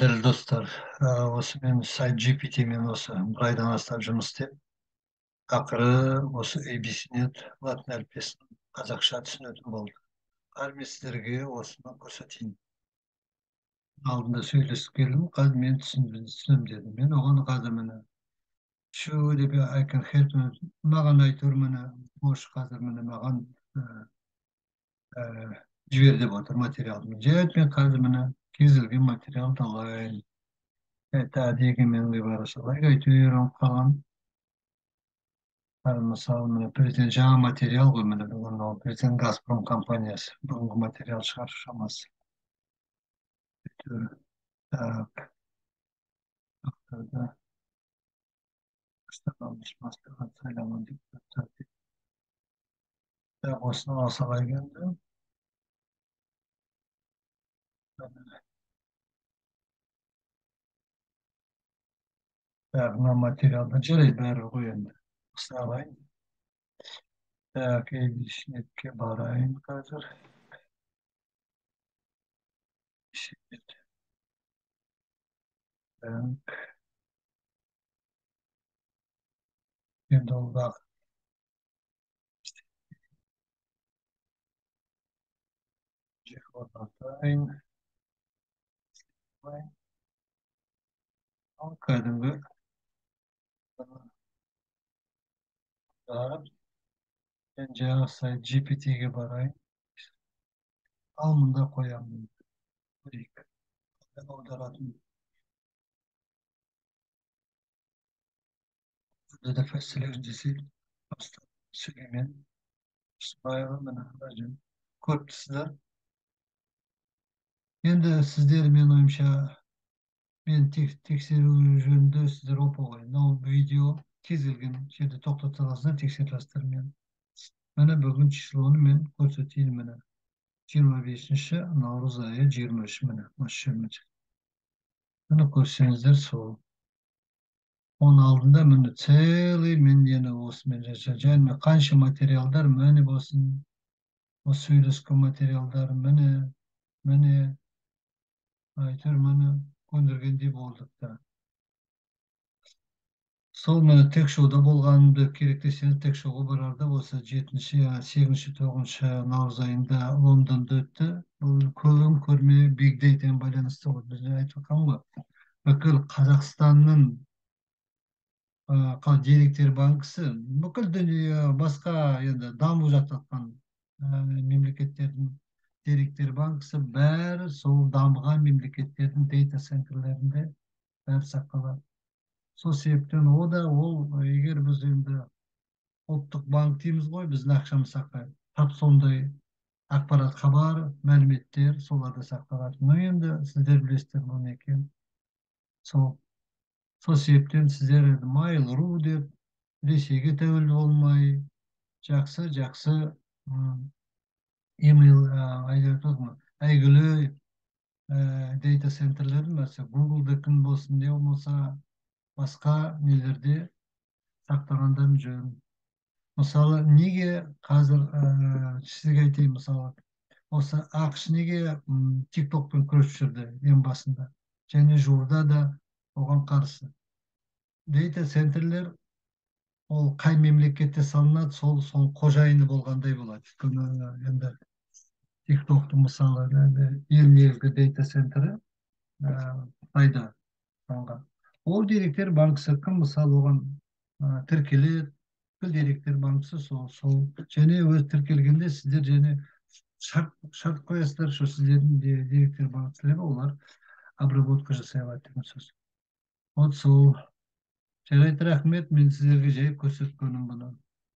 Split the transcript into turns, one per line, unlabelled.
Қадірлі достар, осы мен сайт GPT-мен осы бір айдан астам жұмыс істеп, ақыры осы ABCNet латын әліппесін қазақша түсінетін болды. Қазір мен сіздерге осыны көрсетейін. Алдында сөйлесіп келдім, қазір мен түсінемін дедім. Мен оған қазір міне şu деп I can help you. Маған әйтеуір міне можешь қазір міне маған ә, жібер деп отыр материалды. Жарайды, мен қазір міне кез келген материалды алайын. Дегенмен бара салайық, әйтеуір қалған. Мысалы, міне президент жаңа материал ғой, міне бүгін ол президент Газпром компаниясы бүгінгі материал шығару шамасы. Әйтеуір, так, авторда ұсталmış maslahat sayılan депутаттар деп. Осыны ала салайық енді. Мына материалда жарайды бәрі ғой енді. Салайын. Так, Эйбишнетке барайын қазір. Так, енді ол бағыт. Atayın. Al kaydım daha önce sayı GPT'ye barayım. Alnında koyalım. Buraya. Ben orada rahatım. Burada da fesile öncesi hasta Süleyman. İsmail'in bana hacım. Korktu sizler. Енді сіздер мен ойымша мен тексеру жөнінде сіздер опа ғой. Мынау видео кез келген жерде тоқтата аласыздар, тексере аласыздар. Міне бүгін числоны мен көрсетейін міне. 25 наурыз айы 23 міне. Осы жерде. Міне көрсеңіздер сол. Оның алдында міне целый мен енді осымен және қанша материалдар міне болсын. Осы сөйлескен материалдар міне әйтеуір міне көндіргендей болдық та. Сол міне тек шоуда болғанымды керек десеңіз тек шоуға барарда осы 7-ші, 8-ші, 9-ші наурыз айында Лондонда өтті. Бұл көрме Big Dataмен байланысты ғой. Біз айтып жатқан ғой. Бүкіл Қазақстанның деректер банкісі, бүкіл дүние басқа енді дамып жатқан мемлекеттердің деректер банкісі бәрі сол дамыған мемлекеттердің дейта центрлерінде бәрі сақталады. Сол себептен ол егер біз енді ұлттық банк дейміз ғой, біздің ақшамыз сақтайды. Тап сондай ақпарат, хабар, мәліметтер соларда сақталады. Но енді сіздер білесіздер бұл не екенін. Сол себептен сіздер Mail.ru деп Ресейге тәуелді болмай, жақсы email әйгілі дейта центрлердің бәрі Google-дікін болсын, не болмаса басқа нелерде сақтағандан жөн. Мысалы, неге қазір сізге айтайын, мысалы, осы ақш неге TikTok-пен күресіп жүрді ең басында, және жуырда да оған қарсы. Дейта центрлер ол қай мемлекетте салынады, сол қожайыны болғандай болады. Енді TikTok-тың мысалы ең негізгі дейта центрі Қытайда салынған. Ол деректер банкісі кім мысалы оған тіркеледі, бүкіл деректер банкісі сол және өз тіркелгенде сіздер және шарт қоясыздар, что сіздердің деректер банкілері олар обработка жасай алады деген сөз. Вот сол. Жарайды, рахмет, мен сіздерге жай көрсеткенім бұны.